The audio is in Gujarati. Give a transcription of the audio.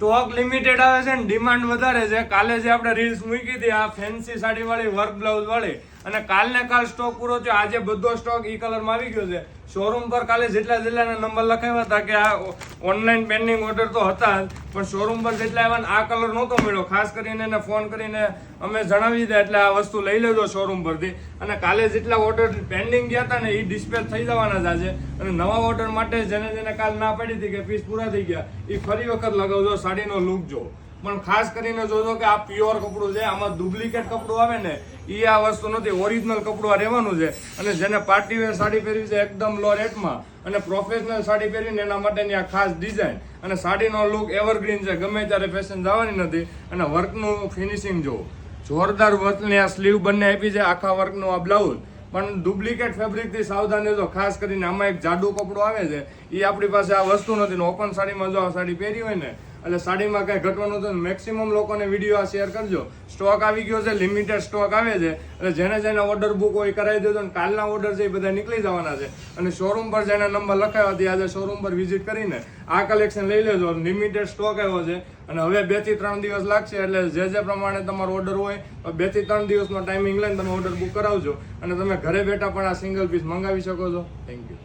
સ્ટોક લિમિટેડ આવે છે ને ડિમાન્ડ વધારે છે. કાલે જે આપણે રીલ્સ મૂકી હતી આ ફેન્સી સાડી વાળી વર્ક બ્લાઉઝ વાળી, અને કાલને કાલ સ્ટોક પૂરો થયો. આજે બધો સ્ટોક ઈ કલરમાં આવી ગયો છે. શોરૂમ પર કાલે જેટલા જિલ્લાના નંબર લખાવ્યા હતા કે આ ઓનલાઈન પેન્ડિંગ ઓર્ડર તો હતા જ, પણ શોરૂમ પર જેટલા આવ્યા આ કલર નહોતો મળ્યો. ખાસ કરીને એને ફોન કરીને અમે જણાવી દીધા એટલે આ વસ્તુ લઈ લેજો શોરૂમ પરથી. અને કાલે જેટલા ઓર્ડર પેન્ડિંગ ગયા હતા ને એ ડિસ્પેચ થઈ જવાના જ આજે. અને નવા ઓર્ડર માટે જેને કાલ ના પડી હતી કે પીસ પૂરા થઈ ગયા એ ફરી વખત લગાવજો. સાડીનો લુક જો, પણ ખાસ કરીને જોજો કે આ પ્યોર કપડું છે. આમાં ડુપ્લિકેટ કપડું આવે ને એ આ વસ્તુ નથી, ઓરિજિનલ કપડું આ રહેવાનું છે. અને જેને પાર્ટી વેર સાડી પહેરવી છે એકદમ લો રેટમાં અને પ્રોફેશનલ સાડી પહેરવીને એના માટેની આ ખાસ ડિઝાઇન. અને સાડીનો લુક એવરગ્રીન છે, ગમે ત્યારે ફેશન જવાની નથી. અને વર્કનું ફિનિશિંગ જો જોરદાર, વર્કની આ સ્લીવ બંને આપી છે, આખા વર્કનું આ બ્લાઉઝ પણ ડુપ્લિકેટ ફેબ્રિકથી સાવધાન રહેજો. ખાસ કરીને આમાં એક જાડું કપડું આવે છે એ આપણી પાસે આ વસ્તુ નથી. ઓપન સાડીમાં જો આ સાડી પહેરી હોય ને એટલે સાડીમાં કઈ ઘટવાનું હતું. મેક્સિમમ લોકોને વિડીયો આ શેર કરજો. સ્ટોક આવી ગયો છે, લિમિટેડ સ્ટોક આવે છે એટલે જેને ઓર્ડર બુક હોય કરાવી દેજો. અને કાલના ઓર્ડર છે એ બધા નીકળી જવાના છે. અને શોરૂમ પર જેના નંબર લખાવ્યા હતી આજે શોરૂમ પર વિઝિટ કરીને આ કલેક્શન લઈ લેજો. લિમિટેડ સ્ટોક આવ્યો છે અને હવે 2 થી 3 દિવસ લાગશે. એટલે જે પ્રમાણે તમારો ઓર્ડર હોય 2 થી 3 દિવસનો ટાઈમિંગ લઈને તમે ઓર્ડર બુક કરાવજો અને તમે ઘરે બેઠા પણ આ સિંગલ પીસ મંગાવી શકો છો. Thank you.